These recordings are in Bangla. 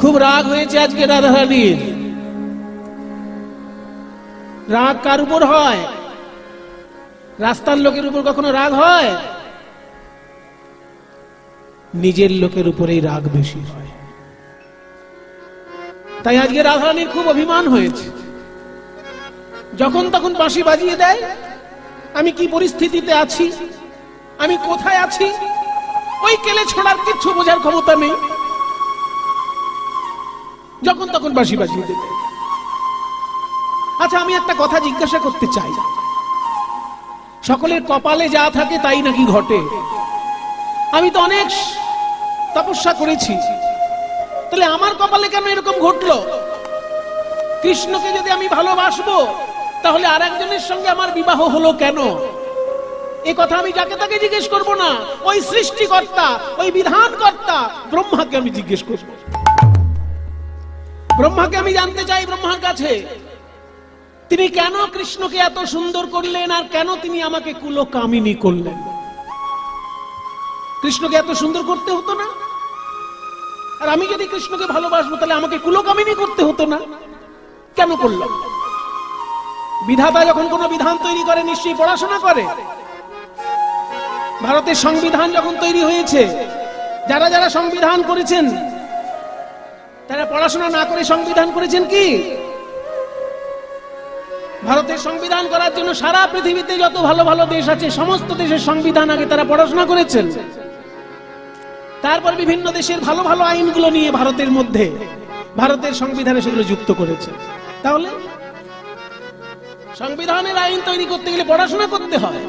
খুব রাগ হয়েছে আজকে রাধারানীর। রাগ কার উপর হয়? রাস্তার লোকের উপর কখনো রাগ হয়? নিজের লোকের উপরেই রাগ বেশি হয়। তাই আজকে রাধারানীর খুব অভিমান হয়েছে। যখন তখন বাঁশি বাজিয়ে দেয়। আমি কি পরিস্থিতিতে আছি, আমি কোথায় আছি, ওই কেলে ছোড়ার কিচ্ছু বোঝার ক্ষমতা নেই। যখন তখন বাঁশি বাজিয়ে দেবে। আচ্ছা, আমি একটা কথা জিজ্ঞাসা করতে চাই, সকলের কপালে যা থাকে তাই নাকি ঘটে? আমি তো অনেক তপস্যা করেছি, তাহলে আমার কপালে কেন এরকম ঘটলো? কৃষ্ণকে যদি আমি ভালোবাসবো, তাহলে আর একজনের সঙ্গে আমার বিবাহ হলো কেন? এ কথা আমি যাকে তাকে জিজ্ঞেস করব না, ওই সৃষ্টিকর্তা, ওই বিধানকর্তা ব্রহ্মাকে আমি জিজ্ঞেস করব। ব্রহ্মাকে আমি জানতে চাই ব্রহ্মার কাছে, তিনি কেন কৃষ্ণকে এত সুন্দর করলেন, আর কেন তিনি আমাকে কুলকামিনী করলেন? কৃষ্ণকে এত সুন্দর করতে হতো না? আর আমি যদি কৃষ্ণকে ভালোবাসবো, তাহলে আমাকে কুলকামিনী করতে হতো না? কেন করলাম? বিধাতা যখন কোনো বিধান তৈরি করে নিশ্চয়ই পড়াশোনা করে। ভারতের সংবিধান যখন তৈরি হয়েছে, যারা যারা সংবিধান করেছেন তারা পড়াশোনা না করে সংবিধান করেছেন কি? ভারতের সংবিধান করার জন্য সারা পৃথিবীতে যত ভালো ভালো দেশ আছে, সমস্ত দেশের সংবিধান আগে তারা পড়াশোনা করেছেন। তারপর বিভিন্ন দেশের ভালো ভালো আইনগুলো নিয়ে ভারতের মধ্যে, ভারতের সংবিধানে সেগুলো যুক্ত করেছে। তাহলে সংবিধানের আইন তৈরি করতে গেলে পড়াশোনা করতে হয়।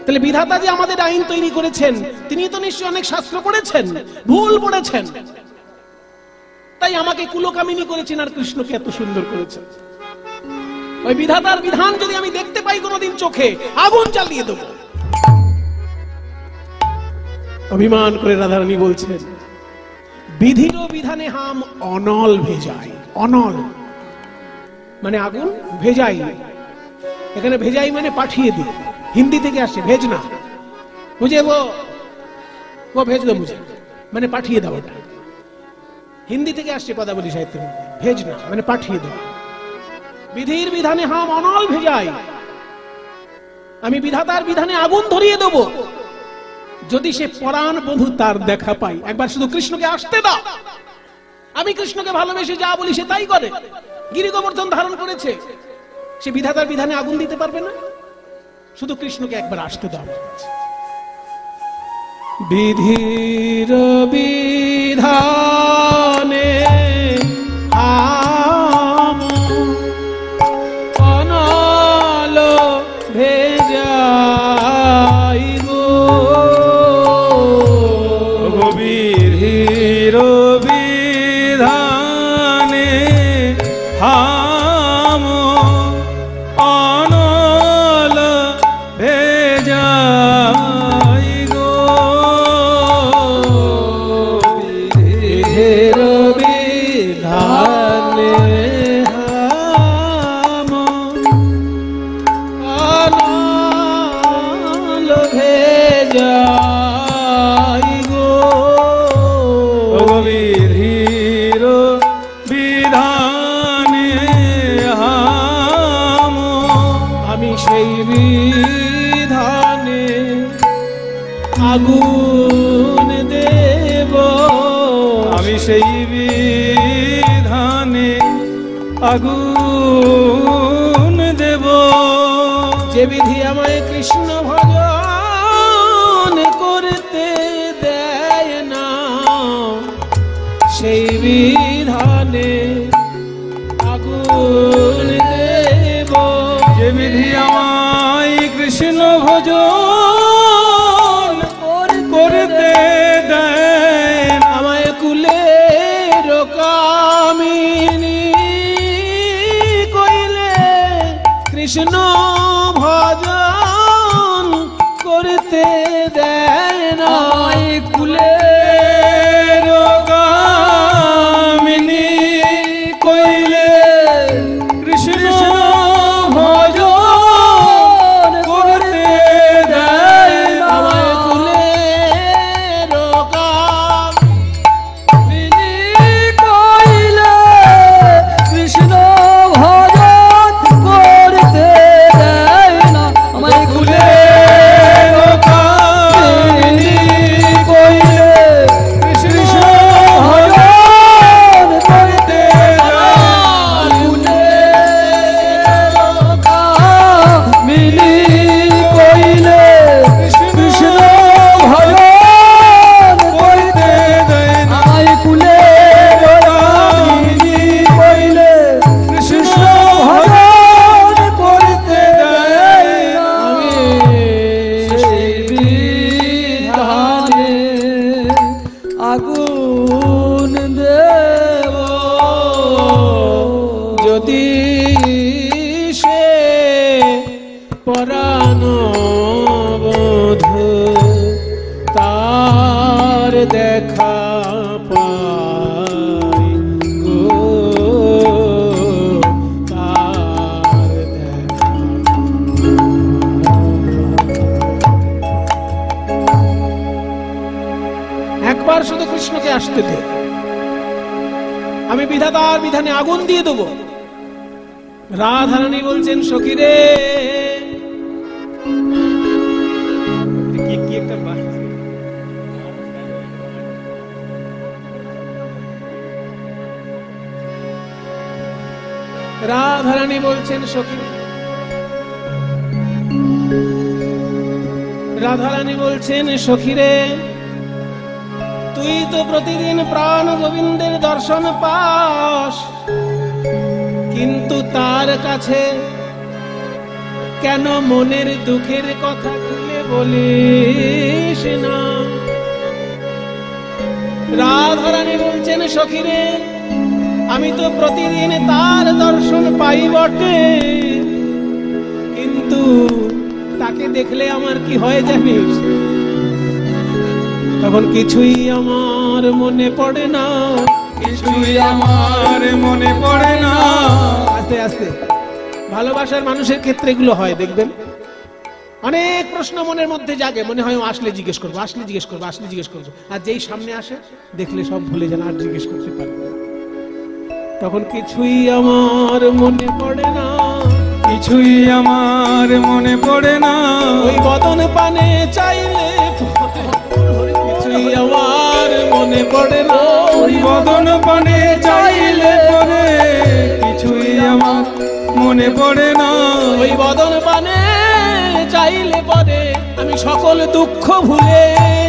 তাহলে বিধাতা যে আমাদের আইন তৈরি করেছেন, তিনি তো নিশ্চয়ই অনেক শাস্ত্র পড়েছেন, ভুল পড়েছেন, তাই আমাকে কুলকামিনী করেছেন আর কৃষ্ণকে এত সুন্দর করেছেন। ওই বিধাতার বিধান যদি আমি দেখতে পাই কোনোদিন চোখে, আগুন জ্বালিয়ে দেব। অভিমান করে রাধারানী বলছেন, বিধির বিধানে হাম অনল ভেজাই। অনল মানে আগুন, ভেজাই এখানে ভেজাই মানে পাঠিয়ে দিই, হিন্দি থেকে আসছে ভেজ না, বুঝে ও ভেজ দো মুঝে মানে পাঠিয়ে দাও। ওটা হিন্দি থেকে আসছে পদাবলী সাহিত্যের মধ্যে, ভেজ না মানে পাঠিয়ে দাও। বিধির বিধানে হাম অনল ভেজাই, আমি বিধাতার বিধানে আগুন ধরিয়ে দেব যদি সে পরাণ বন্ধু তার দেখা পাই। একবার শুধু কৃষ্ণকে আসতে দাও। আমি কৃষ্ণকে ভালোবেসে যা বলি সে তাই করে। গিরি গোবর্ধন ধারণ করেছে, সে বিধাতার বিধানে আগুন দিতে পারবে না? শুধু কৃষ্ণকে একবার আসতে দাও। বিধির বিধানে হাম অনল ভেজাই গো, বিধির বিধানে হাম অনল ভেজাই গো, বিধির বিধানে হাম অনল ভেজাই গো, বিধির বিধানে হাম আমি সেই বিধানে আগুন দেব, আমি সেই বিধানে আগুন দেব, যে বিধি আমায় কৃষ্ণ ভজন করতে দেয় না, সেই বিধানে আগুন দেব। যে বিধি আমায় কৃষ্ণ ভজন করতে দেয় না, আমায় কুলের কামিনী কইলে কৃষ্ণ ভজন করতে দেয় না, কুলের কামিনী কইলে কৃষ্ণ ভজন করতে দেয় আগুন দেব যদি সে পরাণ বধূ তার দেখা পাই গো, তার দেখা একবার শুধু কৃষ্ণকে আসতে দে, আমি বিধাতার বিধানে আগুন দিয়ে দেবো। রাধারানী বলছেন সখী রে, রাধারানী বলছেন সখী, রাধারানী বলছেন সখী রে, তুই তো প্রতিদিন প্রাণ গোবিন্দের দর্শন পাস, কিন্তু তার কাছে কেন মনের দুঃখের কথা খুলে বলিস না? রাধারানী বলছেন সখী রে, আমি তো প্রতিদিন তার দর্শন পাই বটে, কিন্তু তাকে দেখলে আমার কি হয় জানিস? তখন কিছুই আমার মনে পড়ে না, কিছুই আমার মনে পড়ে না। আস্তে আস্তে ভালোবাসার মানুষের ক্ষেত্রে এগুলো হয়, দেখবেন অনেক প্রশ্ন মনের মধ্যে জাগে, মনে হয় আসলে জিজ্ঞেস করবো, আসলে জিজ্ঞেস করবো, আসলে জিজ্ঞেস করবো, আর যেই সামনে আসে দেখলে সব ভুলে যান, আর জিজ্ঞেস করতে পারে না। তখন কিছুই আমার মনে পড়ে না, কিছুই আমার মনে পড়ে না। ওই বদন পানে চাইলে কিছুই আমার মনে পড়ে না, ওই বদন পানে চাইলে পরে কিছুই আমার মনে পড়ে না। ওই বদন পানে চাইলে পরে আমি সকল দুঃখ ভুলে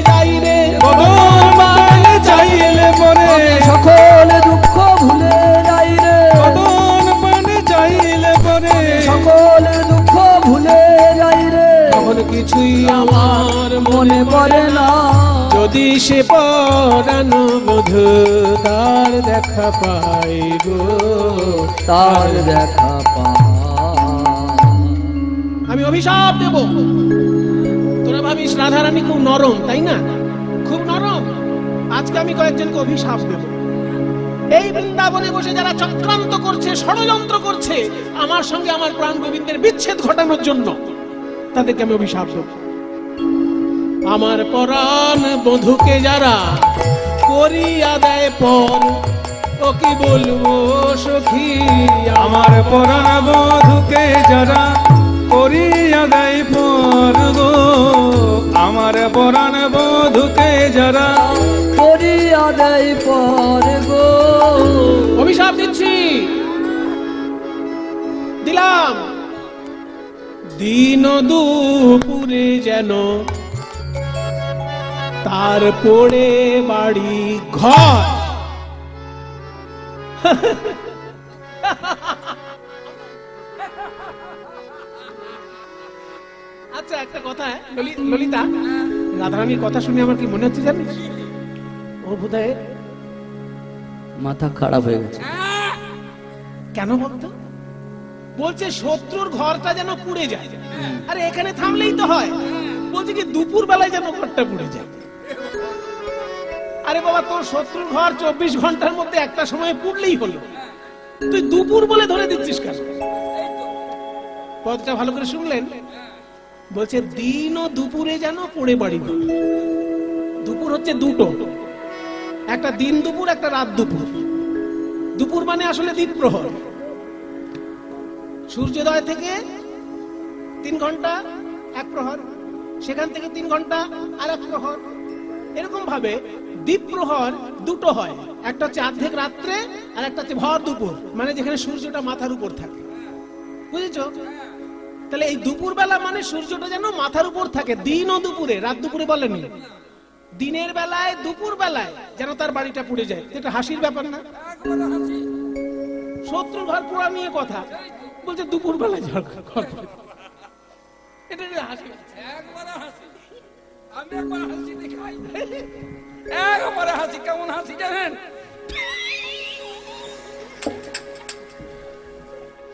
যাই রে, বদন পানে চাইলে পরে সকল দুঃখ ভুলে যাই রে, বদন পানে চাইলে পরে সকল দুঃখ ভুলে যাই রে, তখন কিছুই আমার মনে পড়ে না। যদি সে পরাণ বধূ তার দেখা পাই গো, তার দেখা আমি অভিশাপ দেব। তোরা ভাবিস রাধারানী খুব নরম, তাই না? খুব নরম। আজকে আমি কয়েকজনকে অভিশাপ দেব। এই বৃন্দাবনে বসে যারা চক্রান্ত করছে, ষড়যন্ত্র করছে আমার সঙ্গে আমার প্রাণ গোবিন্দের বিচ্ছেদ ঘটানোর জন্য, তাদেরকে আমি অভিশাপ দেব। আমার পরাণ বধূকে যারা করিয়া দেয় পর, ও কি বলবো সখী, আমার পরাণ বধূকে যারা করিয়া দেয় পর গো, আমার পরাণ বধূকে যারা করিয়া দেয় পর গো। অভিশাপ দিচ্ছি, দিলাম। দিন দুপুরে যেন তার পড়ে বাড়ি ঘর, আচ্ছা একটা কথা, ললিতা, রাধারানীর কথা শুনে আমার কি মনে হচ্ছে জানিস? ও বোধহয় মাথা খারাপ হয়ে গেছে। কেন বলতো? বলছে শত্রুর ঘরটা যেন পুড়ে যায়। আরে এখানে থামলেই তো হয়, বলছে কি দুপুর বেলায় যেন ঘরটা পুড়ে যায়। আরে বাবা, তোর শত্রুর ঘর 24 ঘন্টার মধ্যে একটা সময় পুড়লেই হলো, তুই দুপুর বলে ধরে দিচ্ছিস কেন? পদটা ভালো করে শুনলেন? বলছে দিন ও দুপুরে যেন পড়ে বাড়ি ঘর। দুপুর হচ্ছে দুটো, একটা দিন দুপুর, একটা রাত দুপুর। দুপুর মানে আসলে দ্বীপ্রহর, সূর্যোদয় থেকে 3 ঘন্টা 1 প্রহর, সেখান থেকে 3 ঘন্টা আর 1 প্রহর। এরকম ভাবে দ্বীপ্রহর দুটো হয়, একটা হচ্ছে অর্ধেক রাত্রে আর একটা হচ্ছে ভর দুপুর, মানে যেখানে সূর্যটা মাথার উপর থাকে। বুঝেছো? তাহলে এই দুপুর বেলা মানে সূর্যটা যেন মাথার উপর থাকে, দিন ও দুপুরে, রাত দুপুরে বলেনি। দিনের বেলায় দুপুর বেলায় যেন তার বাড়িটা পুড়ে যায়, এটা হাসির ব্যাপার না? শত্রু ঘর পোড়া নিয়ে কথা বলছে, দুপুর বেলায় ঘর পুড়ে, এটা হাসি। একবারে হাসি, কেমন হাসি জানেন?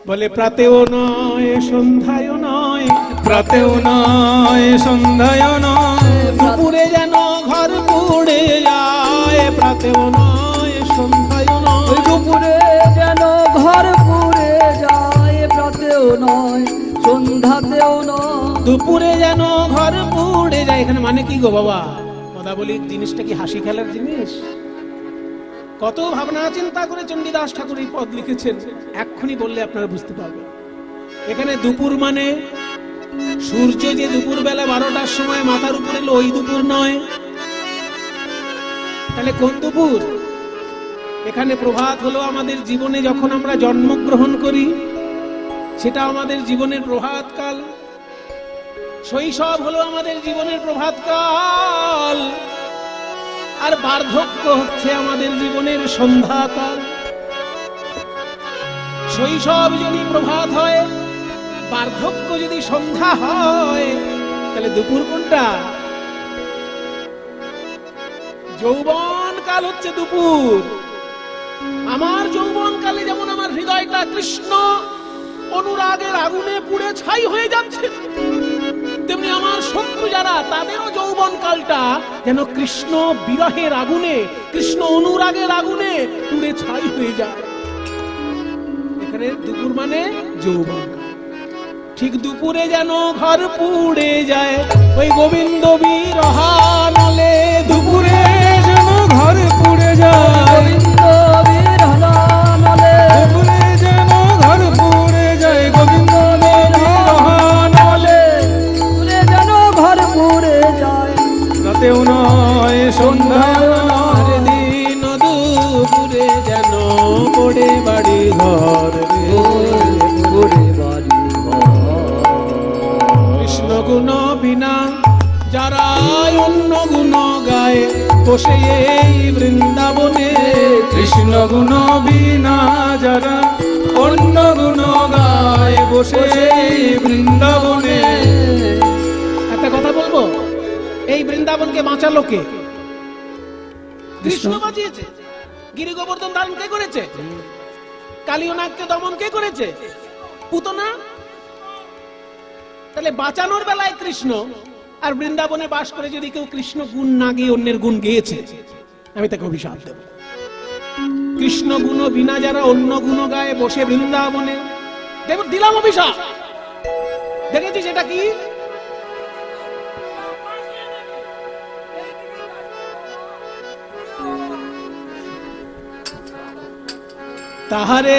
বলে প্রাতেও নয় সন্ধ্যায় নয়, প্রাতেও নয় সন্ধ্যায় নয়, দুপুরে যেন ঘর পুড়ে যায়। প্রাতেও নয় সন্ধ্যায় নয়, দুপুরে যেন ঘর পুড়ে যায়, প্রাতেও নয় সন্ধ্যাতেও নয়। দুপুরে যেন ঘর পুড়ে যায়। এখানে মানে কি গো বাবা? কথা বলি, জিনিসটা কি হাসি খেলার জিনিস? কত ভাবনা চিন্তা করে চণ্ডীদাস ঠাকুর এই পদ লিখেছেন, এক্ষুনি বললে আপনারা বুঝতে পারবেন। এখানে দুপুর মানে সূর্য যে দুপুর বেলা 12টার সময় মাথার উপরে এলো, ওই দুপুর নয়। তাহলে কোন দুপুর? এখানে প্রভাত হলো আমাদের জীবনে যখন আমরা জন্মগ্রহণ করি, সেটা আমাদের জীবনের প্রভাত কাল। শৈশব হলো আমাদের জীবনের প্রভাত কাল, আর বার্ধক্য হচ্ছে আমাদের জীবনের সন্ধ্যাকাল। শৈশব যদি প্রভাত হয়, বার্ধক্য যদি সন্ধ্যা হয়, তাহলে দুপুর কোনটা? যৌবন কাল হচ্ছে দুপুর। আমার যৌবন কালে যেমন আমার হৃদয়টা কৃষ্ণ অনুরাগের আগুনে পুড়ে ছাই হয়ে যাচ্ছে, তেমনি আমার শত্রু যারা, তাদেরও যৌবন কালটা যেন কৃষ্ণ বিরহের আগুনে, কৃষ্ণ অনুরাগের আগুনে পুড়ে ছাই হয়ে যায়। এখানে দুপুর মানে যৌবন কাল। ঠিক দুপুরে যেন ঘর পুড়ে যায়, ওই গোবিন্দ বিরহানলে। দুপুরে যেন ঘর পুড়ে যায়, গোবিন্দ বিরহানলে। দুপুরে যেন ঘর পুড়ে যায়, গোবিন্দ বিরহানলে। দুপুরে যেন ঘর পুড়ে যায়, রাতেও নয় সন্ধ্যায় নয়, আর দিন দুপুরে যেন পড়ে বাড়ি ঘর রে। পুড়ে বাড়ি কৃষ্ণ গুণ বিনা যারা অন্য গুণ গায়, বসে এই বৃন্দাবনে। কৃষ্ণ গুণ বিনা যারা অন্য গুণ গায়, বসে বৃন্দাবনে। একটা কথা বলবো, এই বৃন্দাবনকে বাঁচালো কে? কৃষ্ণ বাঁচিয়েছে। গিরি গোবর্ধন ধারণ কে করেছে? কালিয়নাগকে দমন কে করেছে? পুতনা। তাহলে বাঁচানোর বেলায় কৃষ্ণ, আর বৃন্দাবনে বাস করে যদি কেউ কৃষ্ণ গুণ না গিয়ে অন্যের গুণ গেয়েছে, আমি তাকে অভিশাপ দেব। কৃষ্ণ গুণ বিনা যারা অন্য গুণ গায়ে, বসে বৃন্দাবনে, দেব দিলাম অভিশাপ। দেখেছিস এটা কি? তাহারে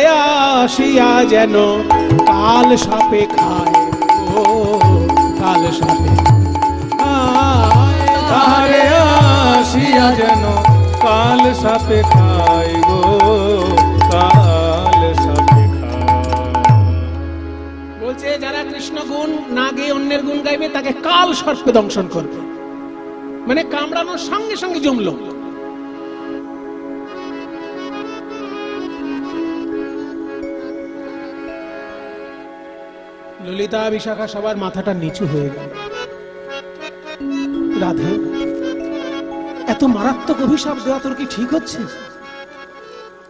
আসিয়া যেন কাল সাপে খায়, ও কাল সাপে খায়। তাহারে আসিয়া যেন কাল সাপে খায় গো, কাল সাপে খায়। বলছে যারা কৃষ্ণ গুণ না গেয়ে অন্যের গুণ গাইবে, তাকে কাল সর্পে দংশন করবে। মানে কামড়ানোর সঙ্গে সঙ্গে জমলো। ললিতা বিশাখা সবার মাথাটা নিচু হয়ে গেল। রাধে, এত মারাত্মক অভিশাপ দেওয়া তোর কি ঠিক হচ্ছে?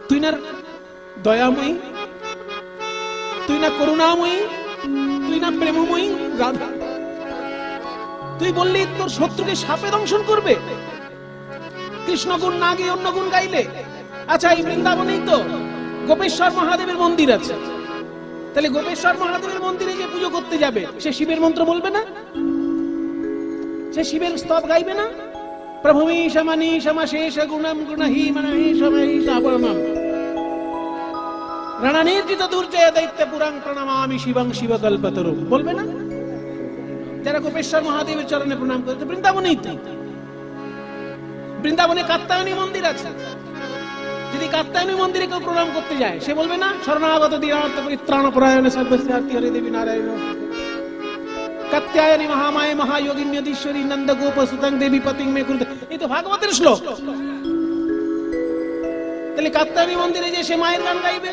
তুই না দয়াময়ী, তুই না করুণাময়ী, তুই না প্রেমময়ী। রাধা, তুই বললি তোর শত্রুকে সাপে দংশন করবে, কৃষ্ণ গুণ না গিয়ে অন্য গুণ গাইলে। আচ্ছা, এই বৃন্দাবনেই তো গোপেশ্বর মহাদেবের মন্দির আছে। তাহলে গোপেশ্বর মহাদেবের মন্দিরে যে পুজো করতে যাবে, সে শিবের মন্ত্র বলবে না? সে শিবের স্তব গাইবে না? প্রভুমি সমানি সমাশেষ গুণম গুণহি মনহি সমহি সাবরণম রণনির্জিত দুর্জয় দৈত্য পুরাং প্রণমামি শিবং শিবকল্পতরু বলবে না? যারা গোপেশ্বর মহাদেবের চরণে প্রণাম করতে, বৃন্দাবনেই তো। বৃন্দাবনে কাত্যায়নী মন্দির আছে। যদি কাত্যায়নী মন্দিরে কেউ প্রণাম করতে যায়, সে বলবে না শরণাগত দীনার্থ পরিত্রাণ পরায়ণে সর্বস্যার্থী হরে দেবী নারায়ণ কাত্যায়নী মহামায়ে মহাযোগিন্যধীশ্বরী নন্দ গোপ সুতং দেবী পতিং মে কুরুতে। এই তো ভাগবতের শ্লোক। তাহলে কাত্যায়নী মন্দিরে যে সে মায়ের গান গাইবে,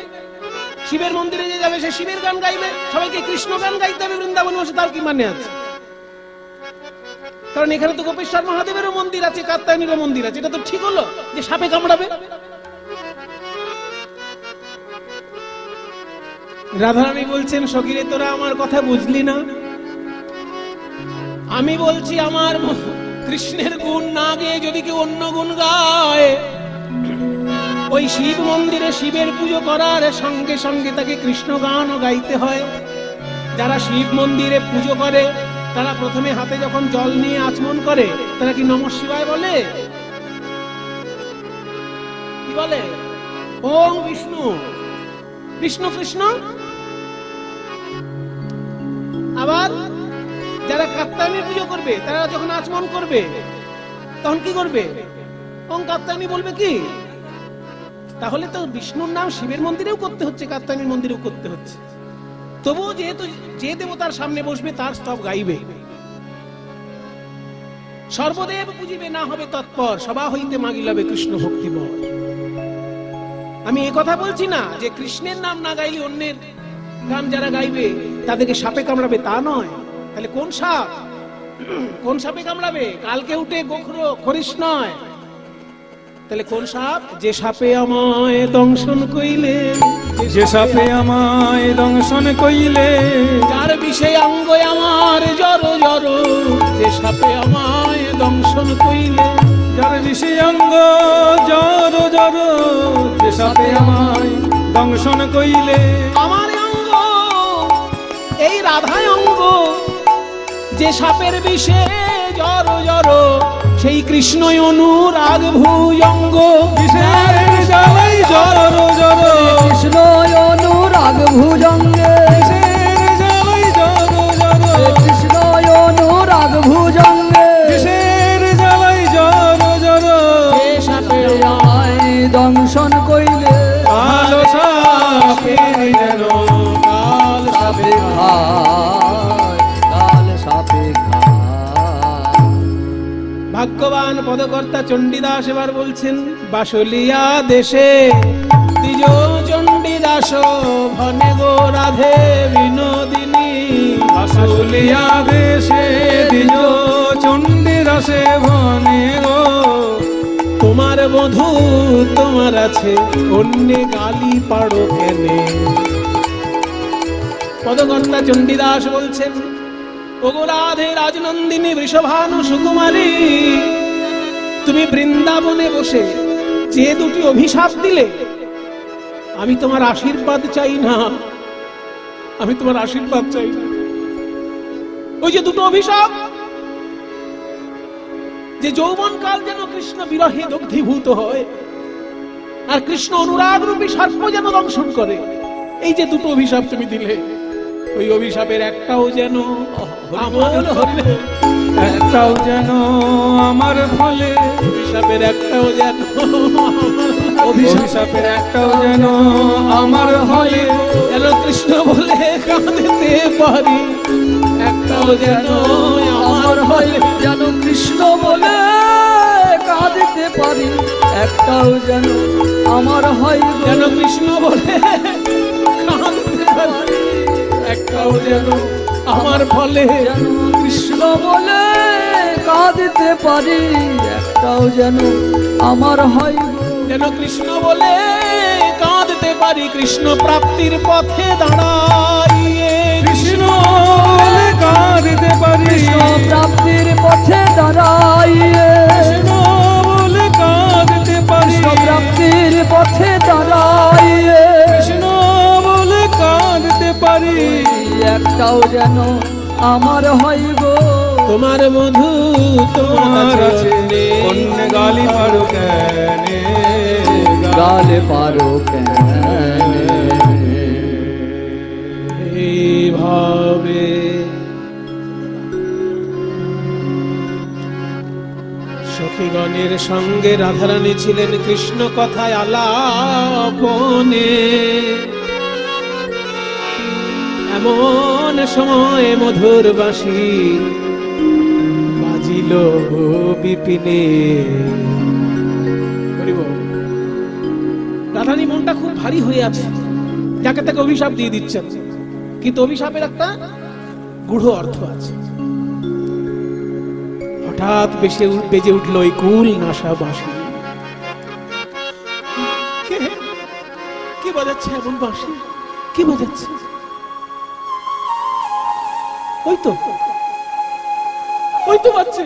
শিবের মন্দিরে যে যাবে সে শিবের গান গাইবে। সবাইকে কৃষ্ণ গান গাইতে হবে বৃন্দাবনে বসে, তার কি মানে আছে? কারণ এখানে তো গোপেশ্বর মহাদেবেরও মন্দির আছে, কাত্যায়নীরও মন্দির আছে, এটা তো ঠিক হলো যে সাপে কামড়াবে? রাধারানী বলছেন, সখীরে তোরা আমার কথা বুঝলি না, আমি বলছি আমার কৃষ্ণের গুণ না গেয়ে যদি কেউ অন্য গুণ গায়, ওই শিব মন্দিরে শিবের পুজো করার সঙ্গে সঙ্গে তাকে কৃষ্ণ গানও গাইতে হয়। যারা শিব মন্দিরে পুজো করে তারা প্রথমে হাতে যখন জল নিয়ে আচমন করে তারা কি নমঃ শিবায় বলে? কি বলে? ওম বিষ্ণু, বিষ্ণু কৃষ্ণ। আবার যারা কাত্যায়নী পুজো করবে তারা যখন আচমন করবে তখন কি করবে? ওম কাত্যায়নী বলবে কি? তাহলে তো বিষ্ণুর নাম শিবের মন্দিরেও করতে হচ্ছে, কাত্যায়নীর মন্দিরেও করতে হচ্ছে। তবুও যেহেতু যে দেবতার সামনে বসবে তার স্তব গাইবে। সর্বদেব পুজিবে না হবে তৎপর, সবা হইতে মাগিলাবে কৃষ্ণ ভক্তি বল। আমি এ কথা বলছি না যে কৃষ্ণের নাম না গাইলে অন্যের গান যারা গাইবে তাদেরকে সাপে কামড়াবে, তা নয়। তাহলে কোন সাপ? কোন সাপে কামড়াবে? কালকে উঠে গোখরো খরিস নয়। তাহলে কোন সাপ? যে সাপে আমায় দংশন কইলে, যে সাপে আমায় দংশন কইলে, যার বিষে অঙ্গ আমার জর জর, যে সাপে আমায় দংশন কইলে, যার বিষয়াঙ্গ জর জর, যে সাপে আমায় দংশন কইলে, আমার অঙ্গ এই রাধায় অঙ্গ, যে সাপের বিষে জর জর, সেই কৃষ্ণই অনুরাগ ভুজঙ্গ। বিষের জ্বালাই জর জর, কৃষ্ণ অনুরাগ ভুজঙ্গে, বিষের জ্বালাই জর জর, কৃষ্ণ অনুরাগ ভুজঙ্গে, বিষের জ্বালাই জর জর, যে সাপে আমায় দংশন কইলে, কালো সাপে যেন কাল সাপে কাল সাপে ভাগ্যবান পদকর্তা চণ্ডীদাস এবার বলছেন, বাসলিয়া দেশে দ্বিজ চণ্ডীদাস ভনে গো রাধে বিনোদিনী। বাসুলিয়া দেশে দ্বিজ চণ্ডীদাসে ভনে গো, তোমার বধূ তোমার আছে, অন্য গালি পাড়ো কেনে। পদকর্তা চণ্ডীদাস বলছেন, ওগো রাধে রাজনন্দিনী বৃষভানু সুকুমারী, তুমি বৃন্দাবনে বসে যে দুটি অভিশাপ দিলে, আমি তোমার আশীর্বাদ চাই না, আমি তোমার আশীর্বাদ চাই না। ওই যে দুটো অভিশাপ, যে যৌবনকাল যেন কৃষ্ণ বিরহে দগ্ধীভূত হয় আর কৃষ্ণ অনুরাগ রূপী সর্প যেন দংশন করে, এই যে দুটো অভিশাপ তুমি দিলে, ওই অভিশাপের একটাও যেন আমার হলে, একটাও যেন আমার ফলে, অভিশাপের একটাও যেন অভিশাপের একটাও যেন আমার হলে, যেন কৃষ্ণ বলে কাঁদতে পারি, একটাও যেন আমার হলে, যেন কৃষ্ণ বলে কাঁদিতে পারি, একটাও যেন আমার হয় গো। যেন কৃষ্ণ বলে কাঁদতে পারি, একটাও যেন আমার ফলে, যেন কৃষ্ণ বলে কাঁদিতে পারি, একটাও যেন আমার হয় গো। যেন কৃষ্ণ বলে কাঁদতে পারি, কৃষ্ণ প্রাপ্তির পথে দাঁড়াইয়ে, কৃষ্ণ বলে কাঁদিতে পারি, কৃষ্ণ প্রাপ্তির পথে দাঁড়াইয়ে, কৃষ্ণ বলে কাঁদিতে পারি, কৃষ্ণ প্রাপ্তির পথে দাঁড়াইয়ে, কৃষ্ণ বলে কাঁদিতে পারি, একটাও যেন আমার হয় গো। তোমার বধূ তোমার তোমার আছে, আছে অন্য গালি পারো কেনে, গালে পারো কেন এইভাবে সখীগণের সঙ্গে রাধারানী ছিলেন কৃষ্ণ কথায় আলাপনে। এমন সময় মধুর বাঁশি বাজিল বিপিনে। রাধারানী মনটা খুব ভারী হয়ে আছে, যাকে তাকে অভিশাপ দিয়ে দিচ্ছেন, কিন্তু অভিশাপের একটা গূঢ় অর্থ আছে। হঠাৎ বেজে উঠল ওই কুল নাশা বাঁশি। কে বাজাচ্ছে এমন বাঁশি? কে বাজাচ্ছে? ওই তো বাজছে।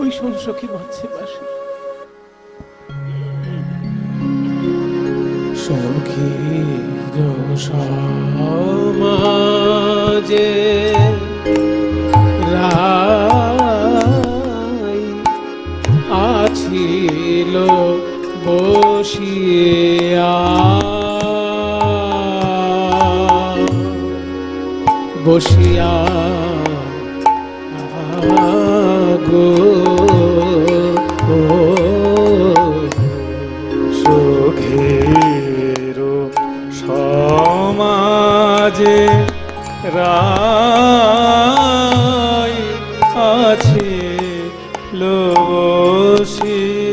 ওই শোন সখী বাজছে বাঁশি। সখীর সমাজে রাই আছিল বসিয়া, বসিয়া গো সুখের সমাজে রাই আছে বসিয়া,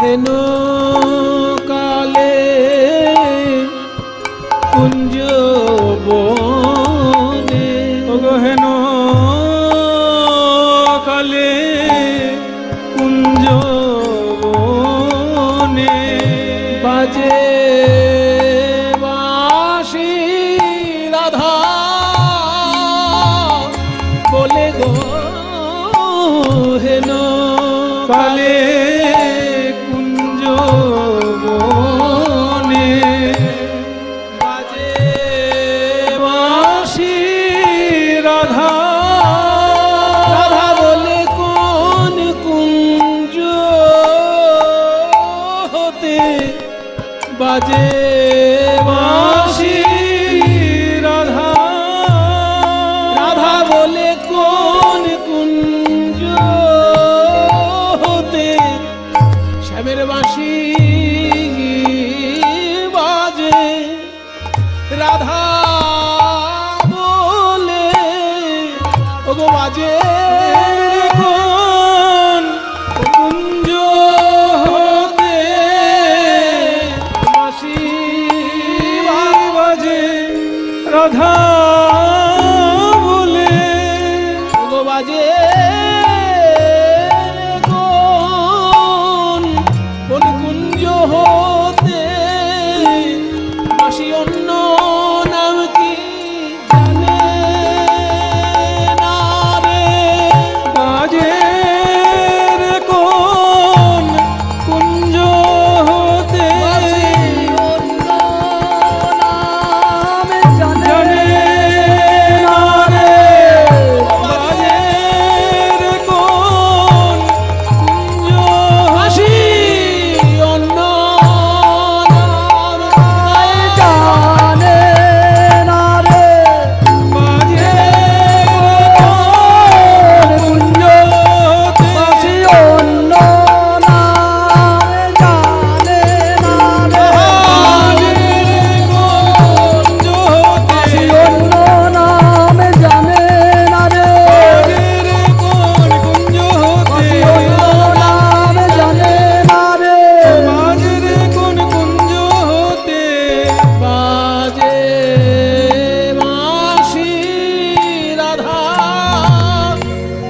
হেন কালে কুঞ্জ বনে, হেন কালে কুঞ্জ বনে বাজে বাঁশি রাধা বলে গো হেন কালে কুঞ্জ বনে বাজে বাঁশি রাধা রাধা বলে কোন কুঞ্জ হতে বাজে বাঁশি রাধা রাধা বলে কোন কুঞ্জ হতে শ্যামের বাঁশি বাজে রাধা বলে ওগো বাজে কোন কুঞ্জ হতে বাঁশি বাজে রাধা বলে ওগো বাজে কোন কুঞ্জ হতে বাঁশি অন্য নাম কি জানে না রে। বাজে কোন কুঞ্জ হতে বাঁশি অন্য নামে জানে জানে না রে। বাজে কোন কুঞ্জ বাঁশি অন্য নাম জানে না রে। বাজে কোন কুঞ্জ হতে বাঁশি অন্য নামে জানে না রে। বাঁশি অন্য নামে জানে না রে। বাঁশি অন্য নামে জানে না রে। বাজে বাঁশি রাধা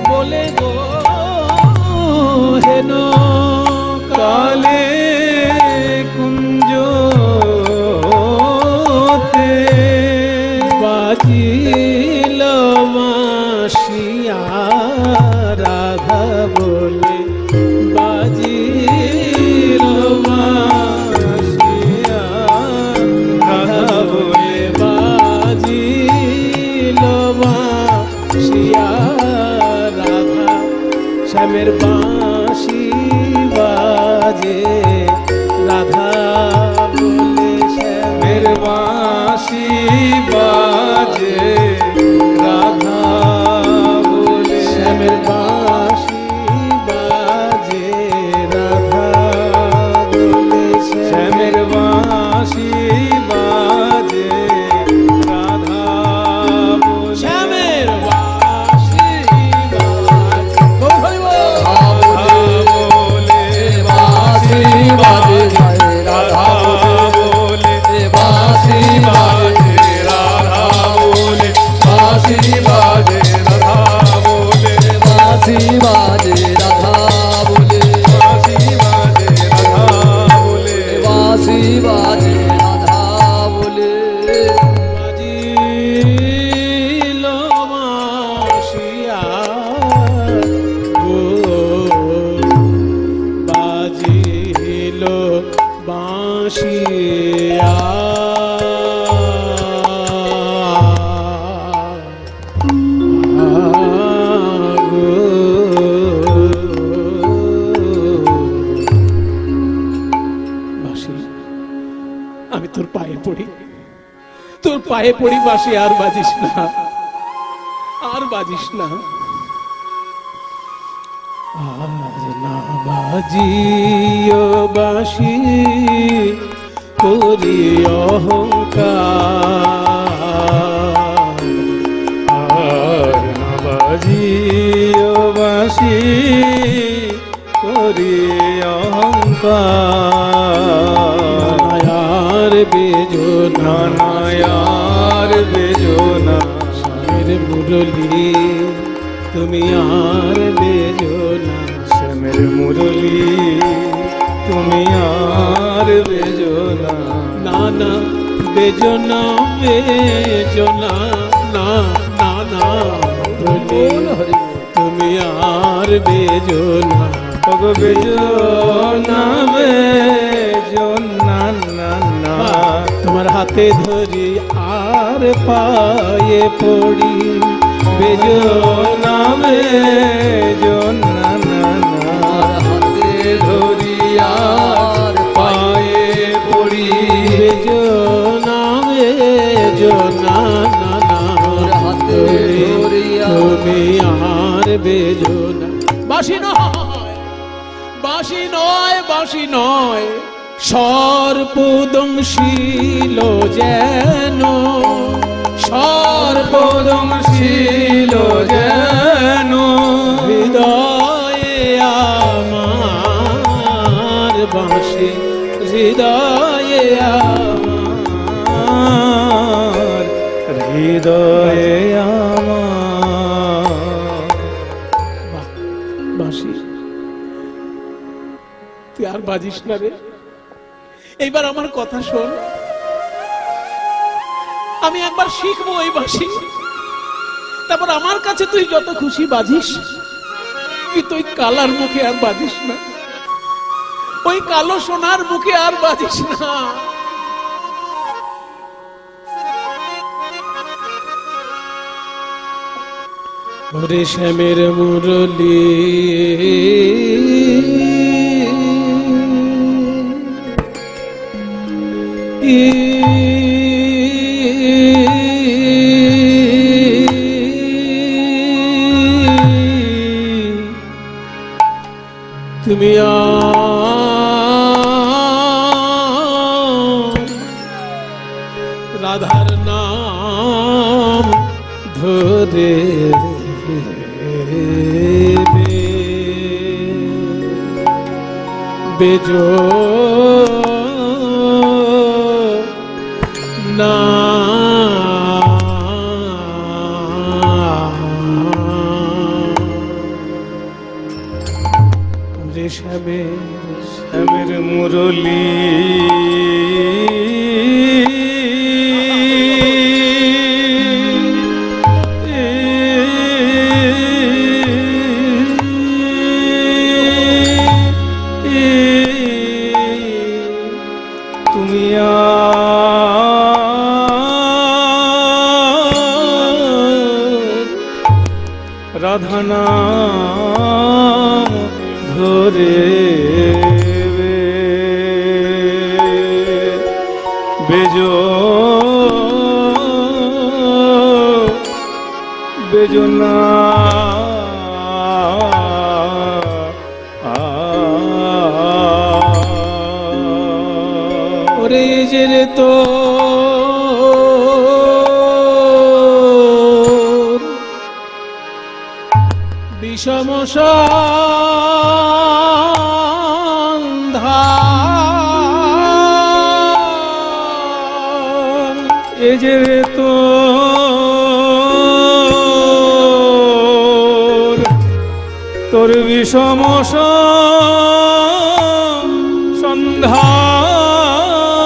বলে গো হেন কালে বাজিল বাঁশিয়া রাধা বলে বাজিল বাঁশিয়া রাধা বলে বাজিল বাঁশিয়া রাধা শ্যামের বাঁশি বাজে রাধা বলে শ্যামের বাঁশি বাজে রাধা বলে শ্যামের বাঁশি বাজে বাজে রাধা বলে বাজিল বাঁশিয়া গো, বাজিল বাঁশিয়া আমি তোর পায়ে পড়ি, তোর পায়ে পড়ি বাঁশি, আর বাজিস না, আর বাজিস না। আর না বাজিও বাঁশি করি অহংকার, আর না বাজিও বাঁশি করি অহংকার, আর বেজো নানায়ার বেজনা স্বামীর মুরলি তুমি আর বেজো না, শ্যামের মুরলি তুমি আর বেজনা, না না বেজো না, বেজো না, না না না মুরলি তুমি আর বেজো না, ওগো বেজনা বেজনা না না, তোমার হাতে ধরি আর পায়ে পড়ি, বেজো না, বেজনা না না, হাতে ধরি আর পায়ে পড়ি, বেজো না, বেজো না, না না হাতে ধরি তুমি আর বেজো না। বাঁশি নয়, বাঁশি নয়, বাঁশি নয়, সর্পদংশীল যেন, সর্বদংশীল যেন হৃদয়ে আমার বাঁশি, হৃদয়ে আমার, হৃদয়ে আমার। বাঁশি তুই আর বাজিস না রে, এইবার আমার কথা শোন, আমি একবার শিখবো এই বাঁশি, তারপর আমার কাছে তুই যত খুশি বাজিস, কিন্তু ওই কালার মুখে আর বাজিস না, ওই কালো সোনার মুখে আর বাজিস না। ওরে শ্যামের মুরলি তুমি রাধার নাম ধরে বেজো না, রে শ্যামের মুরলি তুমি রাধা নাম ধরে বেজো বেজনা ওরে যে রে তো বিষম সন্ধান, এ যে তো তোর বিষম সন্ধান,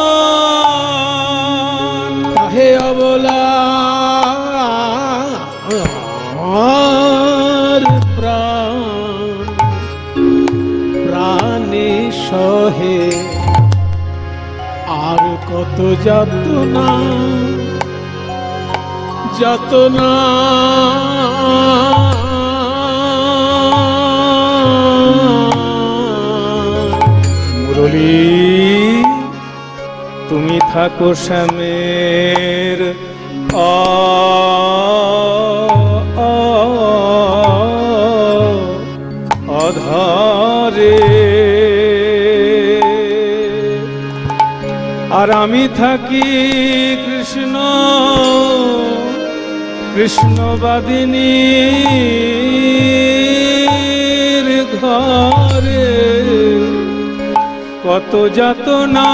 কত যাতনা যাতনা মুরলী তুমি থাকো শ্যামের আধারে, আর আমি থাকি কৃষ্ণ কৃষ্ণবাদিনীর ঘরে। কত যাতনা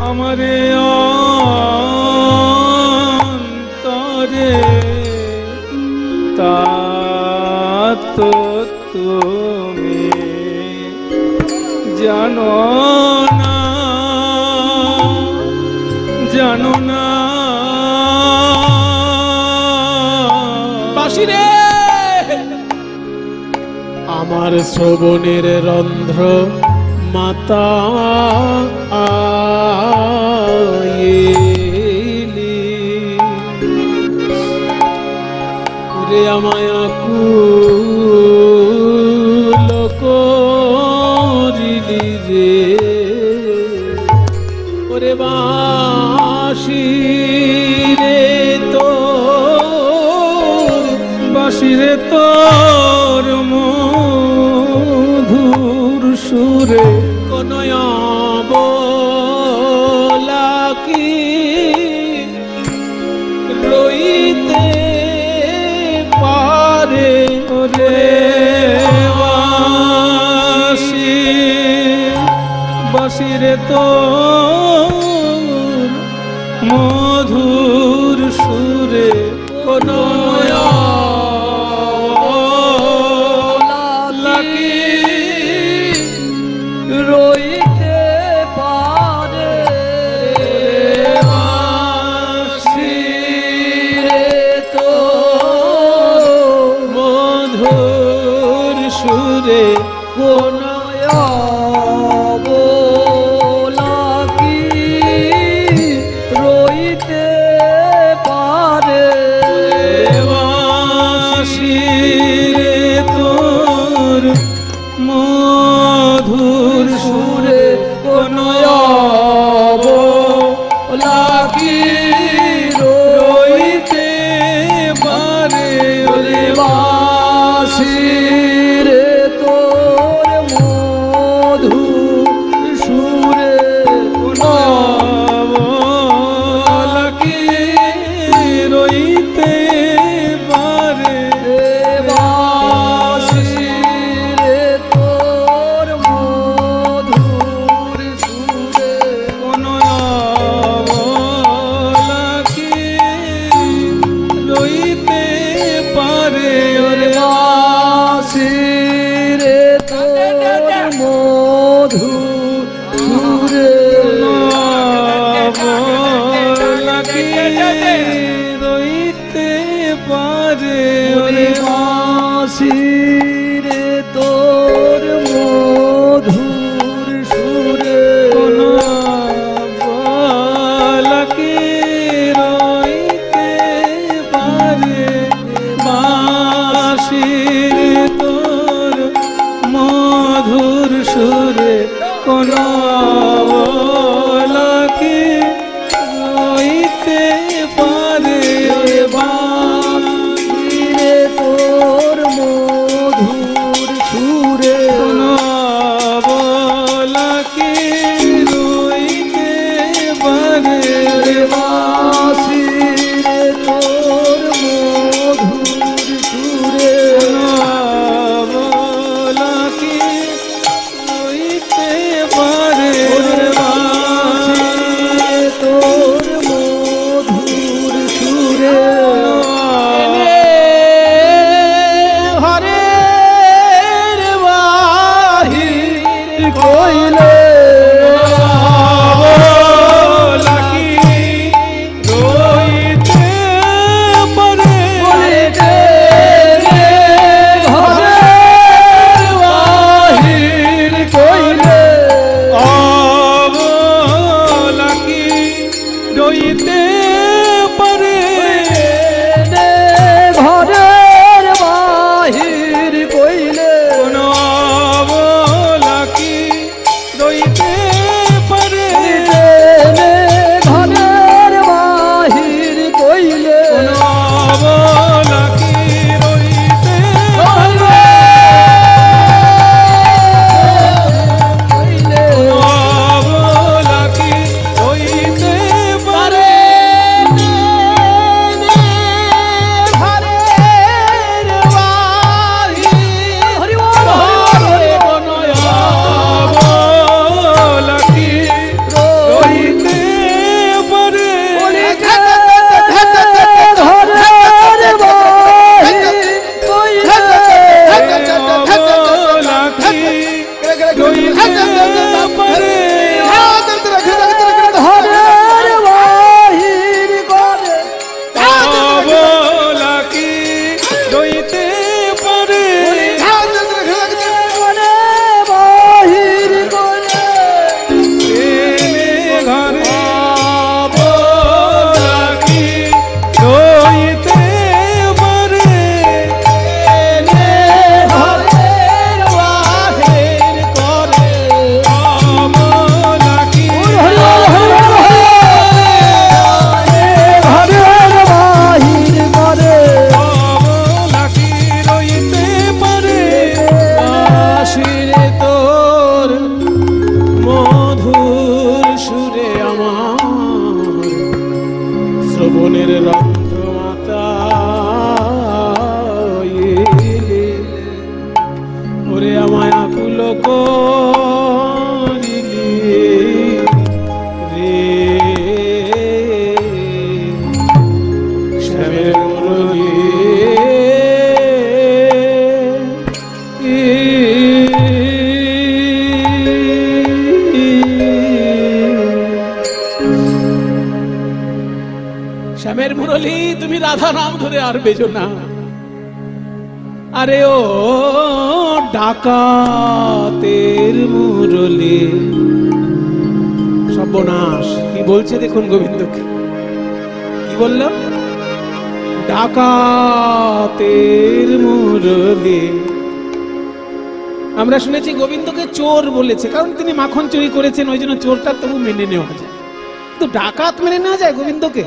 আমারে অন্তরে, তা তো তুমি জানো না, জানো না। বাঁশিরে আমার শ্রবণের রন্ধ্র মাতা আয়েলি রে আমায় আকুল করিলি রে, ওরে বাঁশি রে তোর, বাঁশি রে তোর মধুর সুরে কোন বলা কি রইতে পারে ওরে বাঁশি, বাঁশি রে তোর মধুর সুরে কোন রইতে পারে বাঁশি রে তো মধুর সুরে কোন লাগি রইতে পারে বাঁশি রে তোর মধুর সুরে কোন লাগি রইতে পারে ওরে বাঁশি রে তোর মধুর সুরে লাকি রইতে পারে বাঁশি রে তোর মধুর সুরে কোন লাকি রইতে পারে ওরে বাঁশি রে তোর মধুর সুরে লাকি রইতে পারে ওরে বাঁশি রে তোর মধুর সুরে লাকি রইতে পারে বাঁশির তোর মধুর সুরে কোন লাকি রইতে পারে বাঁশি রে তোর মধুর সুরে কোন লাকি রইতে পারে বাঁশি রে তোর মধুর সুরে লাকি রইতে পারে বাঁশি রে তোর মধুর সুরে হরের বাহির কইলে লাকি রইতে পারে হরের বাহির শ্রবণের রন্ধ্রমাতা ওরে আমায় আকুল করিলি রে শ্যামের মুরলী শ্যামের মুরলী তুমি রাধা নাম ধরে আর বেজো না। আরে ও ডাকাতের মুরলী, সর্বনাশ কি বলছে দেখুন গোবিন্দকে, কি বলল? ডাকাতের মুরলী। আমরা শুনেছি গোবিন্দকে চোর বলেছে, কারণ তিনি মাখন চুরি করেছেন, ওই জন্য চোরটা তবু মেনে নেওয়া যায়, কিন্তু ডাকাত মেনে নেওয়া যায় গোবিন্দকে?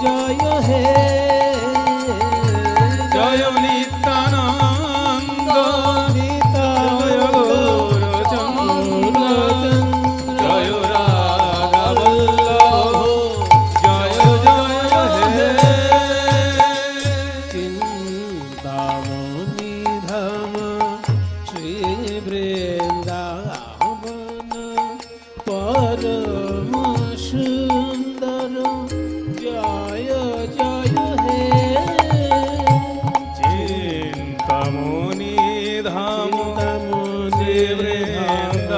জয় হে জয় নিত্যানন্দ জয় গৌরচন্দ্র জয় রাধা বল্লভ জয় জয় হে চিন্তামণি ধাম শ্রী বৃন্দাবন পরম সুন্দর জয় জয় হে চিন্তামণি ধাম শ্রী বৃন্দাবন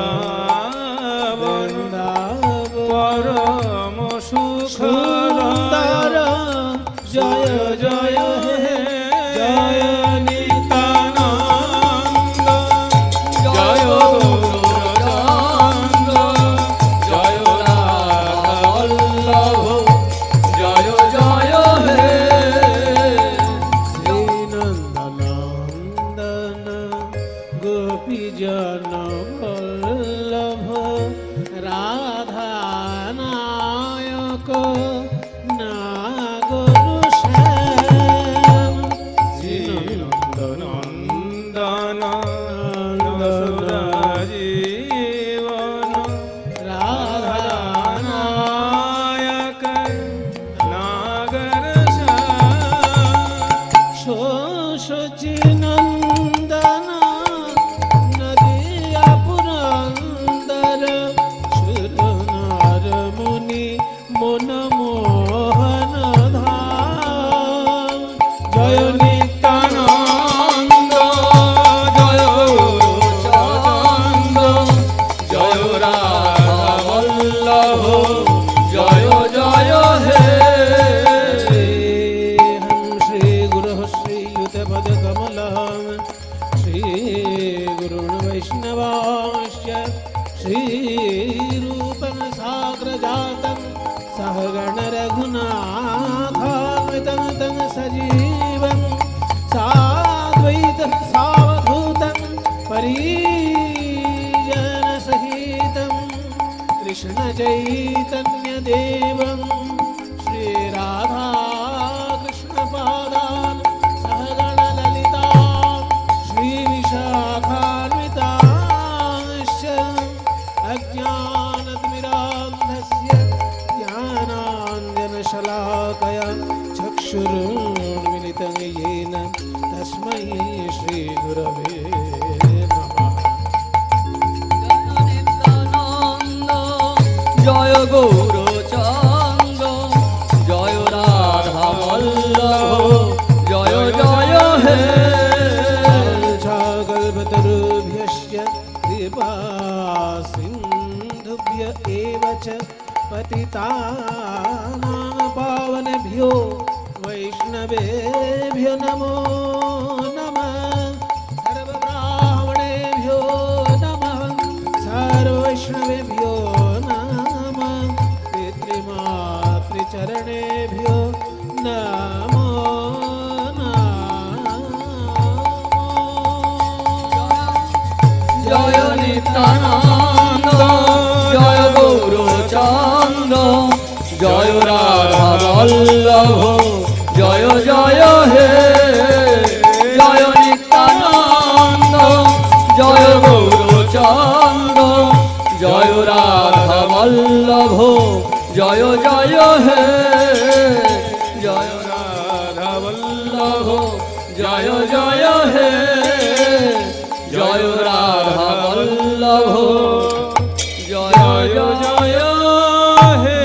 পরম সুখর জয় জয় হে জয় নিত্যানন্দ জয় গৌরচন্দ্র জয় রাধা বল্লভ জয় জয় হে শ্রীনন্দনন্দন গোপীজন বল্লভ রাধা নায়ক নাগর শ্যাম শ্রীনন্দনন্দন যশোদা জীবন রাধা নায়ক নাগর শোষচিনন্দন নদিয়া পুরন্দর সুরনার মুনি মন মোহন ধাম জয় নিত্যানন্দ জয় গৌরচন্দ্র জয় রাধা বল্লভ জয় জয় হে শ্রী গুরু শ্রীयुत पद कमलम श्री गुरुण वैष्णवांश्च श्री रूपं साग्र जातं सहगण रघुनाथामितं तं सजीवं साद्वैत सावधूतं परिजन सहितं कृष्ण चैतन्य देवं श्री राधा कृष्ण पादान सहगण ललिता श्री विशाखान्वितांश्च अज्ञानतिमिरान्धस्य ज्ञानाञ्जनशलाकया चक्षुरुन्मिलितं येन तस्मै श्रीगुरवे नमः জয় গৌরচন্দ্র জয় রাধা বল্লভ জয় জয় হে कल्पतरुभ्यश्च कृपा सिन्धुभ्य एव च पतितानां पावनेभ्यो वैष्णवेभ्यो नमो नमः सर्वब्राह्मणेभ्यो नमः सर्ववैष्णवेभ्यो नमः पितृमातृचरणेभ्यो नमो জয় নিত্যানন্দ জয় গৌরচন্দ্র জয় রাধা বল্লভ জয় জয় হে জয় নিত্যানন্দ জয় গৌরচন্দ্র জয় রাধা বল্লভ জয় জয় হে জয় রাধা বল্লভ জয় জয় হে জয় রাধা বল্লভ জয় জয় হে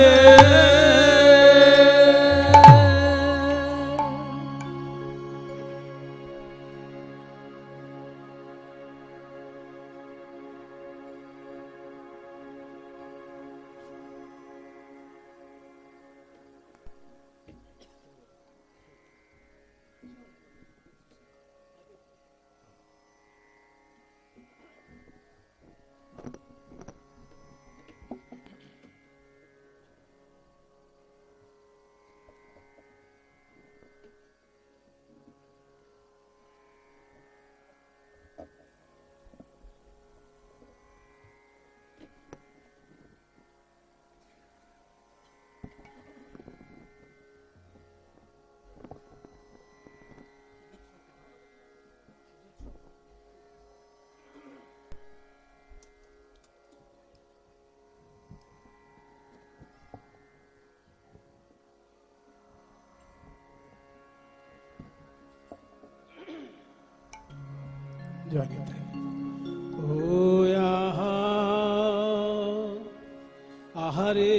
জয় নিতাই। ও আহা আহারে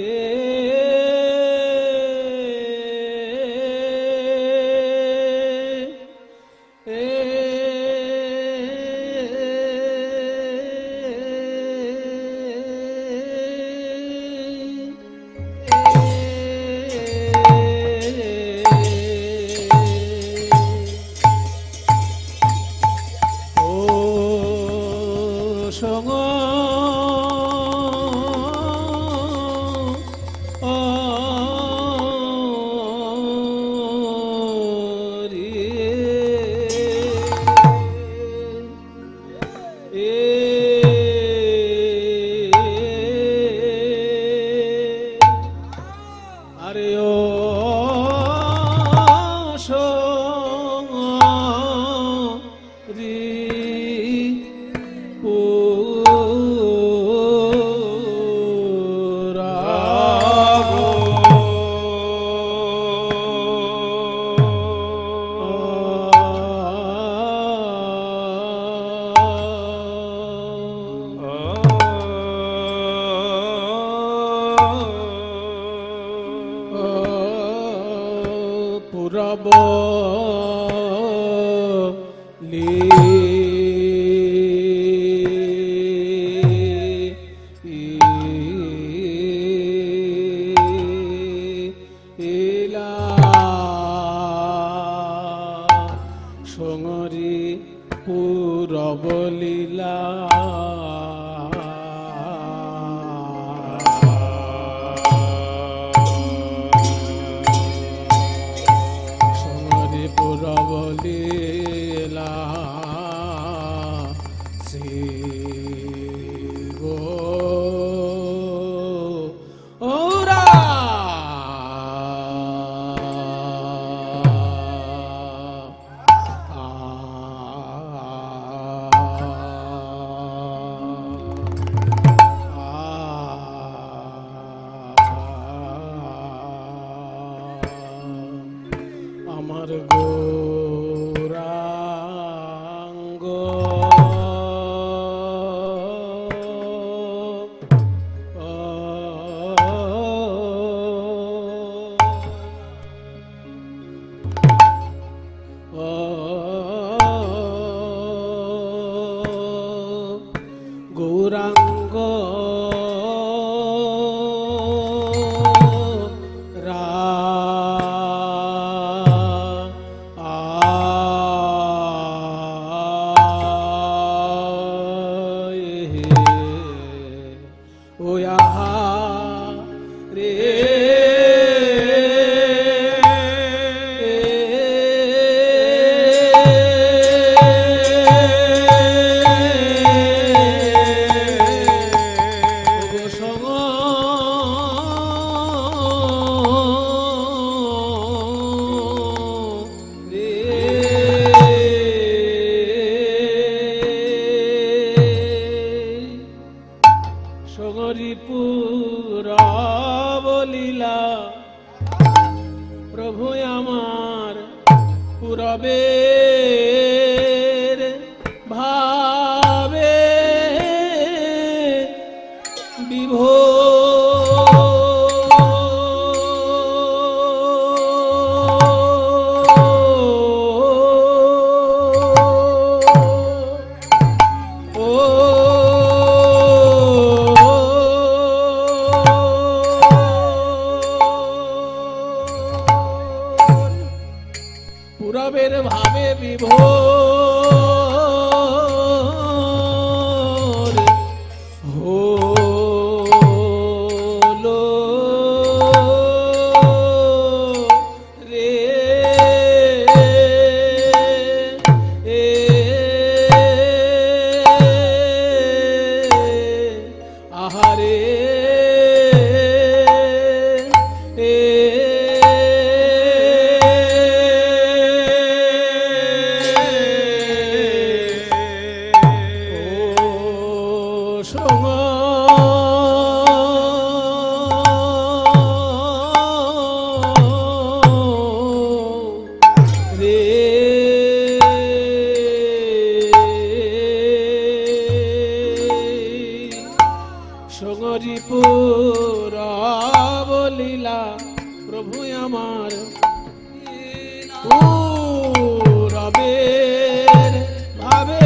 রবের ভাবে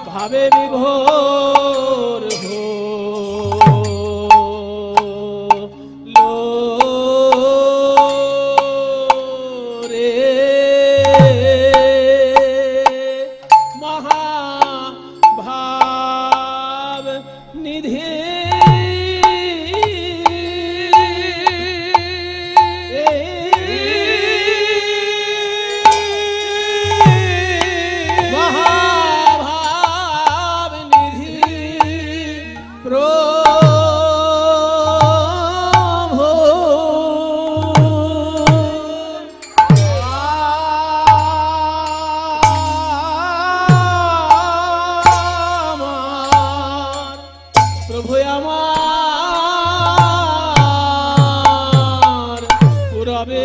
ভাবে বিভোর হলো রে মহাভাব নিধি মহাভাব নিধি প্রভু আমার প্রভু আমার পুরবে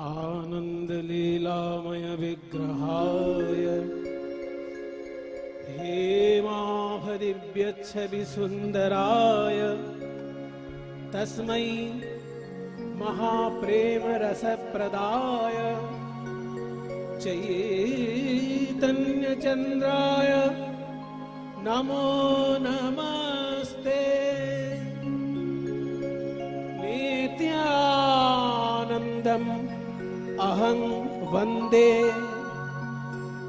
आनंदलीलामय विग्रहाय हेमाभदिव्यच्छवि सुंदराय तस्मै महाप्रेम रसप्रदाय चैतन्यचंद्राय नमो नमस्ते। नित्यानंदम् अहं वन्दे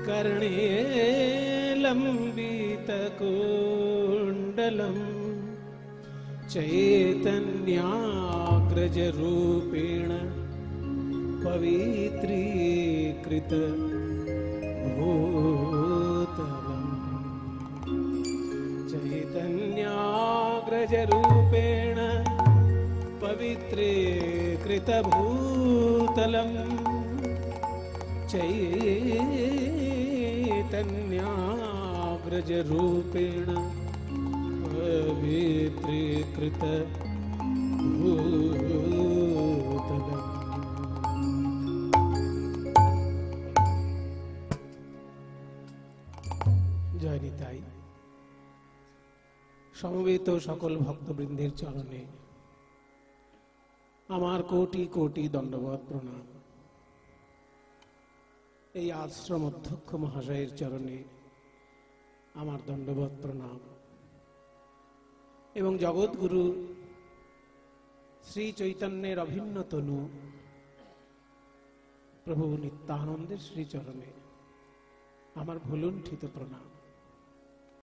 कर्णेलम्बितकुण्डलम् चैतन्याग्रजरूपेण पवित्रीकृत भूतलम् चैतन्याग्रजरूपेण पवित्रीकृत भूतलम् चैतन्याग्रजरूपेण पवित्रीकृत भूतलम्। জয় নিতাই। সমবেত সকল ভক্তবৃন্দের চরণে আমার কোটি কোটি দণ্ডবত প্রণাম। এই আশ্রম অধ্যক্ষ মহাশয়ের চরণে আমার দণ্ডবত প্রণাম এবং জগৎগুরু শ্রী চৈতন্যের অভিন্ন তনু প্রভু নিত্যানন্দের শ্রীচরণে আমার ভুলুণ্ঠিত প্রণাম।